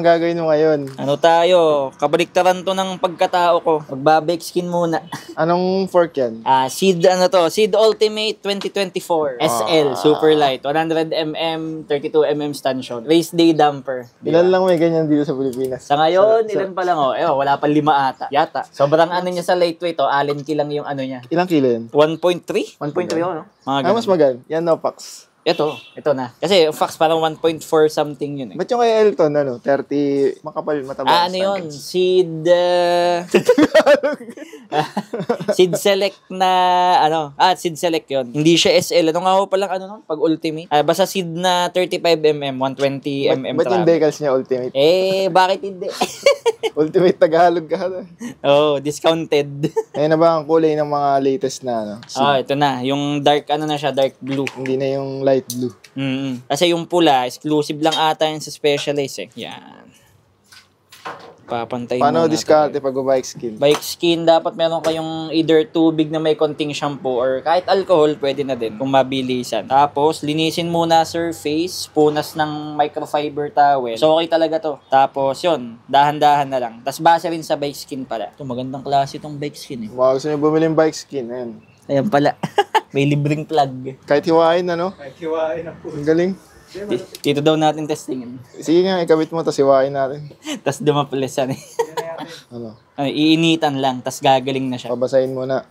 naman gagawin mo ngayon? Ano tayo? Kabaliktaran to ng pagkatao ko. Magbabike skin muna. Anong fork yan? Seed Seed Ultimate 2024 SL Super Light 100mm 32mm stanchion. Race day damper. Ilan lang may ganyan dito sa Pilipinas? Sa ngayon, ilan pa lang wala pa 5 ata. Yata. Sobrang ano niya sa lightweight Allen key lang yung ano niya. Ilang kilo yun? 1.3? 1.3 no? Mas magal. Yan no, Pax. Ito na. Kasi Fox parang 1.4 something yun eh. Ba't yung kay Elton, 30, makapal, mataba? Ano yun? Seed Select na, Seed Select yun. Hindi siya SL. Ano nga ho palang nun? Pag Ultimate. Basta Seed na 35mm, 120mm. Ba't yung decals niya Ultimate? Bakit hindi? Ultimate Tagalog ka. Discounted. Ayun na ba ang kulay ng mga latest na, ito na. Yung dark, dark blue. Hindi na yung light blue. Kasi yung pula, exclusive lang ata yun sa Specialized Yan. Papantay Paano diskarte pag bike skin? Bike skin, dapat meron kayong either tubig na may konting shampoo or kahit alcohol, pwede na din kung mabilisan. Tapos, linisin muna surface, punas ng microfiber towel. So, okay talaga to. Tapos, yun, dahan-dahan na lang. Tapos, base rin sa bike skin pala. Ito, magandang klase itong bike skin eh. Gusto nyo bumili yung bike skin, ayan. Ayan pala. May libreng plug. Kahit hiwain Kahit hiwain na po. Ang galing. Dito daw natin testingin. Sige nga, ikabit mo, tapos hiwain natin. Tapos dumapulisan eh. Iinitan lang, tapos gagaling na siya. Pabasahin mo na.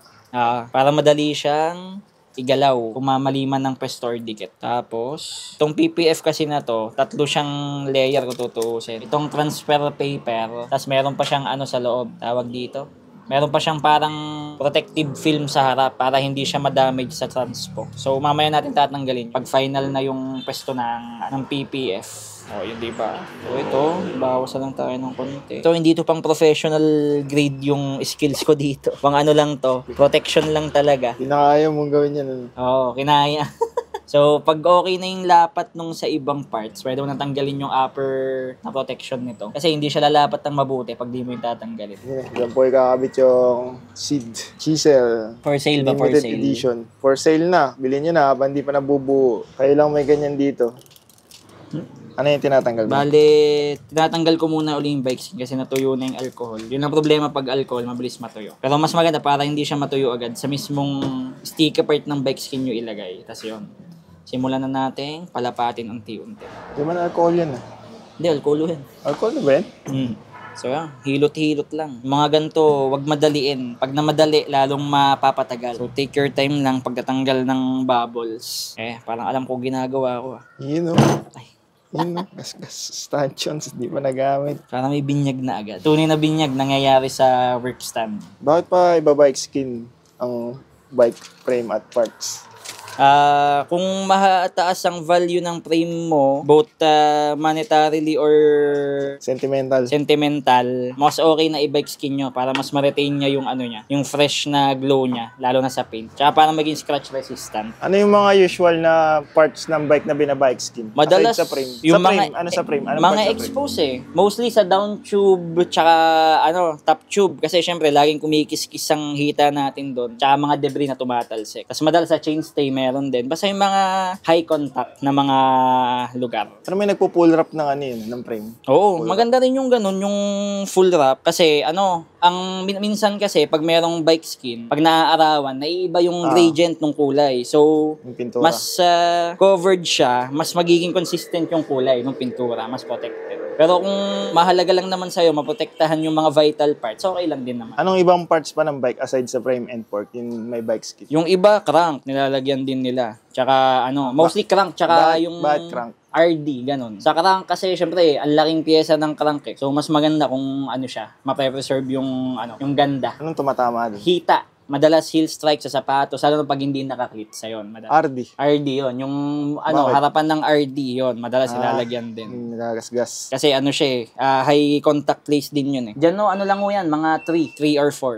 Para madali siyang igalaw kung mamaliman ng pwesto or dikit. Tapos, itong PPF kasi na to, 3 siyang layer kung tutuusin. Itong transfer paper, tapos meron pa siyang sa loob, tawag dito. Meron pa siyang parang protective film sa harap para hindi siya ma-damage sa transpo. So, mamaya natin tatanggalin pag final na yung pwesto ng PPF. Yun diba? So, ito, bawasan lang tayo ng konti. Ito, hindi to pang professional grade yung skills ko dito. Pang lang to, protection lang talaga. Kinakaya mong gawin yan. Kinaya. So, pag okay na yung lapat nung sa ibang parts, pwede mo natanggalin yung upper na protection nito. Kasi hindi siya lalapat ng mabuti pag di mo yung tatanggalin. Diyan po ikakabit yung seed chisel. For sale ba? For sale? Edition. For sale na. Bilhin nyo na habang di pa nabubuo. Kayo lang may ganyan dito. Ano yung tinatanggal mo? Bale, tinatanggal ko muna uli yung bike skin kasi natuyo na yung alcohol. Yun ang problema pag alcohol, mabilis matuyo. Pero mas maganda para hindi siya matuyo agad. Sa mismong sticky part ng bike skin nyo ilagay. Tapos yun. Simulan na natin palapatin unti-unti. Di ba na alcohol yan Hindi, alcohol yan. Alcohol na ba yan? So yan, hilot-hilot lang. Mga ganito, wag madaliin. Pag namadali, lalong mapapatagal. So take your time lang pagtatanggal ng bubbles. Parang alam ko ginagawa ko Yun gas stanchions, di pa nagamit. Para may binyag na agad. Tunay na binyag nangyayari sa work stand. Bakit pa iba-bike skin ang bike frame at parts? Kung mataas ang value ng frame mo, both monetarily or sentimental, mas okay na i-bike skin nyo para mas ma-retain niya yung niya, yung fresh na glow niya, lalo na sa paint. Tsaka para maging scratch resistant. Ano yung mga usual na parts ng bike na binabike skin? Madalas sa frame. Yung sa frame, sa frame? Mga expose Mostly sa down tube, tsaka top tube. Kasi syempre, laging kumikis-kis ang hita natin doon. Tsaka mga debris na tumatalsik. Kasi madalas sa chainstay meron din. Basta yung mga high contact na mga lugar. Pero may nagpo-pull wrap ng frame. Oo, maganda rin yung ganun, yung full wrap. Kasi ang minsan kasi pag merong bike skin, pag naaarawan, naiiba yung gradient ng kulay. So, mas covered siya, mas magiging consistent yung kulay ng pintura, mas protected. Pero kung mahalaga lang naman sa'yo, maprotektahan yung mga vital parts, okay lang din naman. Anong ibang parts pa ng bike aside sa frame and fork, yung may bike skin? Yung iba, crank, nilalagyan din nila. Tsaka mostly crank, tsaka yung crank? RD, ganun. Sa crank kasi, syempre, ang laking pyesa ng crank So, mas maganda kung siya, mapreserve yung ganda. Anong tumatama doon? Hita. Madalas heel strike sa sapatos, lalo pag hindi nakaklit sa yon. RD yon, yung harapan ng RD yon, madalas ilalagyan din. Nagagasgas. Kasi siya high contact place din yun Diyan lang yan, mga 3 or 4.